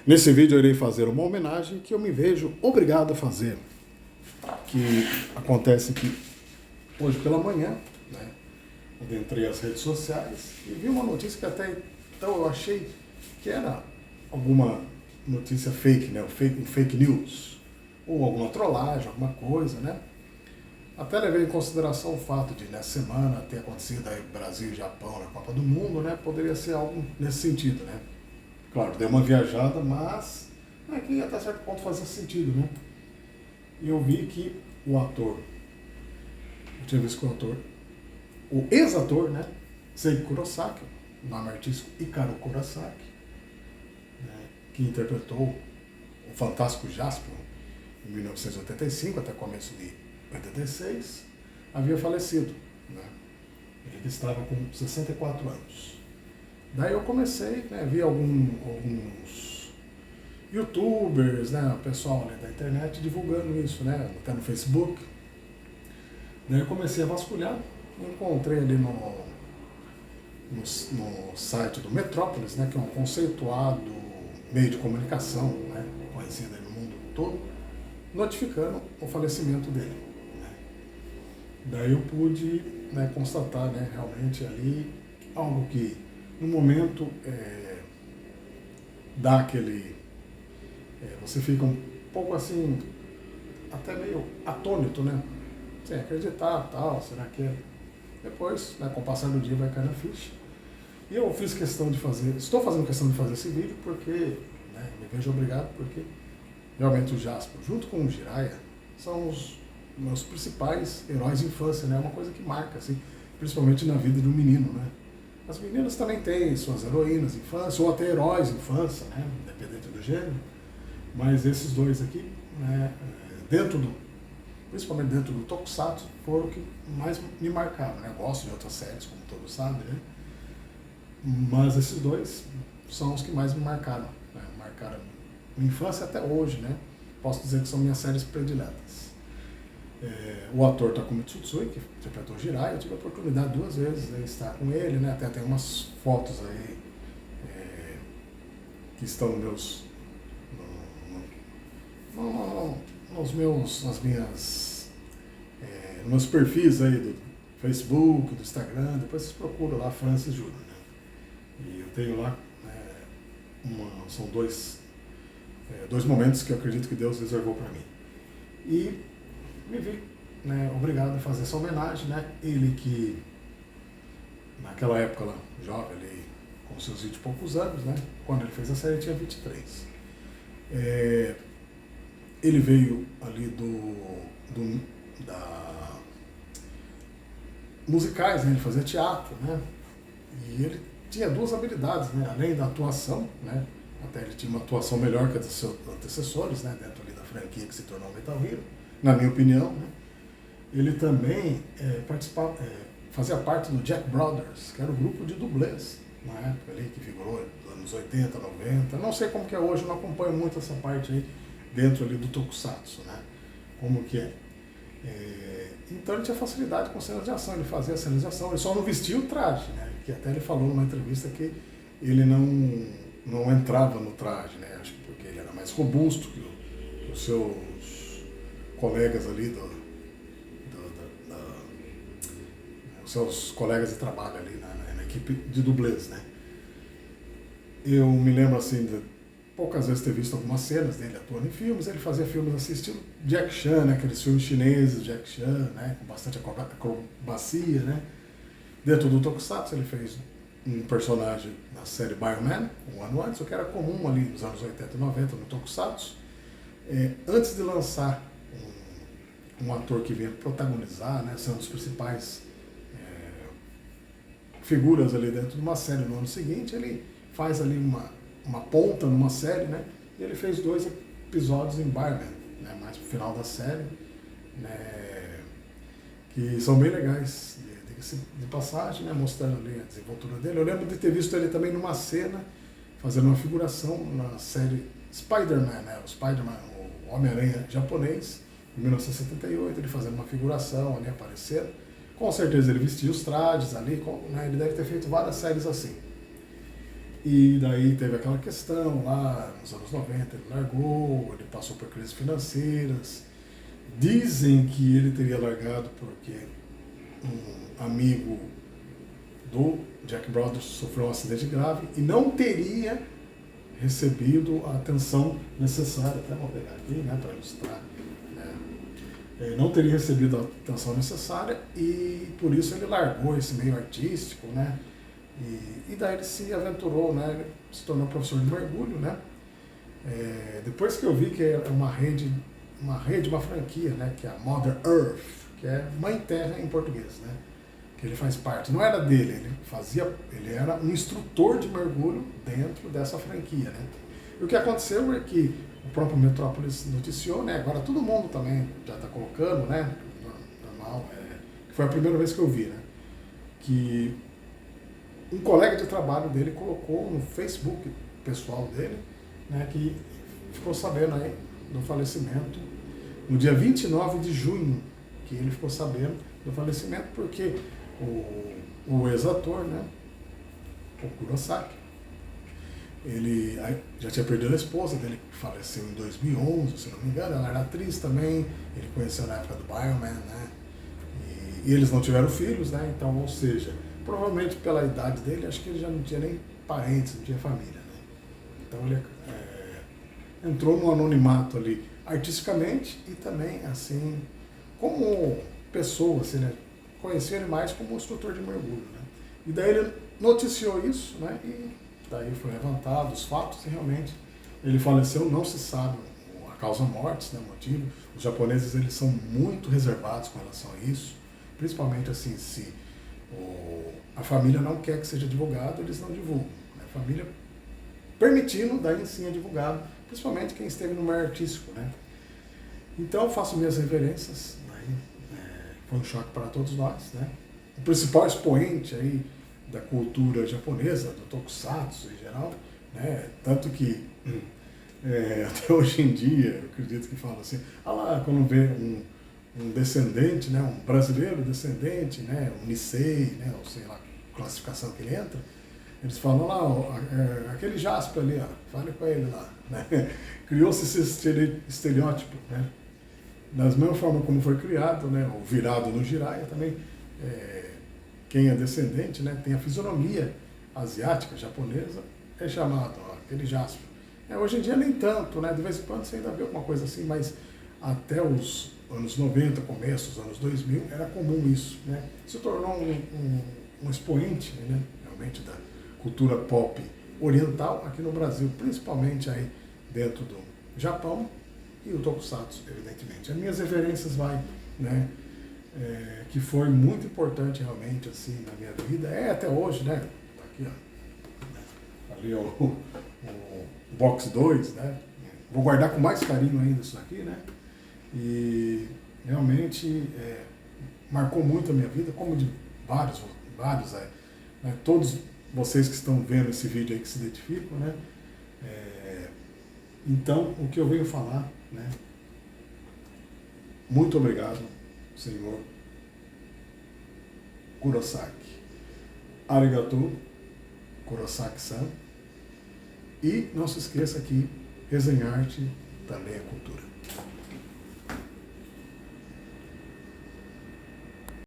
Nesse vídeo eu irei fazer uma homenagem que eu me vejo obrigado a fazer, que acontece que hoje pela manhã, né, eu entrei as redes sociais e vi uma notícia que até então eu achei que era alguma notícia fake, né, fake news, ou alguma trollagem, alguma coisa, né. Até levei em consideração o fato de, nessa semana, ter acontecido aí Brasil e Japão na Copa do Mundo, né, poderia ser algo nesse sentido, né. Claro, deu uma viajada, mas aqui até certo ponto fazia sentido, né? E eu vi que o ator, eu tinha visto que o ex-ator, né? Seiki Kurosaki, o nome artístico Icaro Kurosaki, né, que interpretou o fantástico Jaspion em 1985 até começo de 86, havia falecido, né? Ele estava com 64 anos. Daí eu comecei, né, vi alguns youtubers, né, o pessoal ali da internet divulgando isso, né, até no Facebook. Daí eu comecei a vasculhar, encontrei ali no site do Metrópolis, né, que é um conceituado meio de comunicação, né, conhecido aí no mundo todo, notificando o falecimento dele, né. Daí eu pude, né, constatar, né, realmente ali algo que no momento dá aquele... você fica um pouco assim, até meio atônito, né? Sem acreditar, tal, será que é? Depois, né, com o passar do dia vai cair na ficha. E eu fiz questão de fazer, estou fazendo questão de fazer esse vídeo porque, né, me vejo obrigado, porque realmente o Jasper, junto com o Jiraiya, são os meus principais heróis de infância, né? É uma coisa que marca, assim, principalmente na vida do menino, né? As meninas também têm suas heroínas de infância, ou até heróis de infância, né, independente do gênero, mas esses dois aqui, né, principalmente dentro do Tokusatsu, foram os que mais me marcaram, né. Eu gosto de outras séries, como todos sabem, né, mas esses dois são os que mais me marcaram, né, marcaram a minha infância até hoje, né. Posso dizer que são minhas séries prediletas. O ator Takumi Tsutsui, que interpretou Jiraiya, eu tive a oportunidade 2 vezes de estar com ele, né? Até tem umas fotos aí que estão nos meus perfis aí do Facebook, do Instagram, depois vocês procuram lá Francis Júnior, né? E eu tenho lá, são dois momentos que eu acredito que Deus reservou para mim. E me vi, né, obrigado a fazer essa homenagem, né? Ele que naquela época lá, jovem, ali, com seus 20 e poucos anos, né? Quando ele fez a série, ele tinha 23. Ele veio ali da musicais, né? Ele fazia teatro, né? E ele tinha duas habilidades, né? Além da atuação, né? Até ele tinha uma atuação melhor que a dos seus antecessores, né? Dentro ali da franquia que se tornou Metal Hero, na minha opinião, né? Ele também fazia parte do Jack Brothers, que era o grupo de dublês na época ali, que figurou nos anos 80, 90. Não sei como que é hoje, eu não acompanho muito essa parte aí dentro ali do Tokusatsu, né? Como que é. Então ele tinha facilidade com cenas de ação, ele fazia cenas de ação, ele só não vestia o traje, né? Que até ele falou numa entrevista que ele não entrava no traje, né? Acho que porque ele era mais robusto que os seus colegas ali, os seus colegas de trabalho ali na equipe de dublês, né? Eu me lembro assim de poucas vezes ter visto algumas cenas dele atuando em filmes. Ele fazia filmes assim, estilo Jack Chan, né? Aqueles filmes chineses, Jack Chan, né? Com bastante acrobacia, né? Dentro do Tokusatsu ele fez um personagem na série Bioman, um ano antes, o que era comum ali nos anos 80 e 90 no Tokusatsu. Antes de lançar um ator que vinha protagonizar, né, ser um dos principais figuras ali dentro de uma série no ano seguinte, ele faz ali uma ponta numa série, né, e ele fez 2 episódios em Bioman, né, mais pro final da série, né, que são bem legais de passagem, né, mostrando ali a desenvoltura dele. Eu lembro de ter visto ele também numa cena, fazendo uma figuração na série Spider-Man, né, o Spider-Man, o Homem-Aranha japonês, em 1978, ele fazendo uma figuração ali, aparecendo. Com certeza ele vestia os trajes ali, né, ele deve ter feito várias séries assim. E daí teve aquela questão lá nos anos 90, ele largou, ele passou por crises financeiras. Dizem que ele teria largado porque um amigo do Jack Brothers sofreu um acidente grave e não teria recebido a atenção necessária, até vou pegar aqui, né, para ilustrar, né, não teria recebido a atenção necessária e por isso ele largou esse meio artístico, né, e daí ele se aventurou, né, ele se tornou professor de mergulho, né, depois que eu vi que é uma franquia, né, que é a Mother Earth, que é Mãe Terra em português, né, que ele faz parte. Não era dele, ele era um instrutor de mergulho dentro dessa franquia, né. E o que aconteceu é que o próprio Metrópolis noticiou, né, agora todo mundo também já está colocando, né, normal, que foi a primeira vez que eu vi, né, que um colega de trabalho dele colocou no Facebook pessoal dele, né, que ficou sabendo aí do falecimento no dia 29 de junho, que ele ficou sabendo do falecimento, porque o ex-ator, né, o Kurosaki, ele já tinha perdido a esposa dele, que faleceu em 2011, se não me engano, ela era atriz também, ele conheceu na época do Bioman, né, e eles não tiveram filhos, né, então, ou seja, provavelmente pela idade dele, acho que ele já não tinha nem parentes, não tinha família, né, então ele entrou no anonimato ali, artisticamente e também, assim, como pessoa, assim, né, conheci ele mais como instrutor de mergulho, né, e daí ele noticiou isso, né, e daí foi levantado os fatos e realmente ele faleceu, não se sabe a causa mortis, né, o motivo. Os japoneses, eles são muito reservados com relação a isso, principalmente assim, se a família não quer que seja divulgado, eles não divulgam. A família permitindo, daí sim é divulgado, principalmente quem esteve no meio artístico, né. Então eu faço minhas reverências, né, foi um choque para todos nós, né. O principal expoente aí da cultura japonesa, do tokusatsu em geral, né, tanto que até hoje em dia, eu acredito que fala assim, lá, quando vê um descendente, né, um brasileiro descendente, né, um Nisei, né, ou sei lá, classificação que ele entra, eles falam lá, aquele Jasper ali, ó, fale com ele lá, né, criou-se esse estereótipo, né, da mesma forma como foi criado, né, o virado no Jiraiya também, quem é descendente, né, tem a fisionomia asiática, japonesa, é chamado, ó, aquele Jasper. Hoje em dia nem tanto, né, de vez em quando você ainda vê alguma coisa assim, mas até os anos 90, começo dos anos 2000, era comum isso, né, se tornou um expoente, né, realmente da cultura pop oriental aqui no Brasil, principalmente aí dentro do Japão e o Tokusatsu, evidentemente. As minhas referências né, que foi muito importante realmente assim na minha vida, até hoje, né, tá aqui, ó, ali o Box 2, né, vou guardar com mais carinho ainda isso aqui, né, e realmente marcou muito a minha vida, como de vários né, todos vocês que estão vendo esse vídeo aí que se identificam, né, então o que eu venho falar, né, muito obrigado, senhor Kurosaki. Arigatou, Kurosaki-san. E não se esqueça que resenhar-te também é cultura.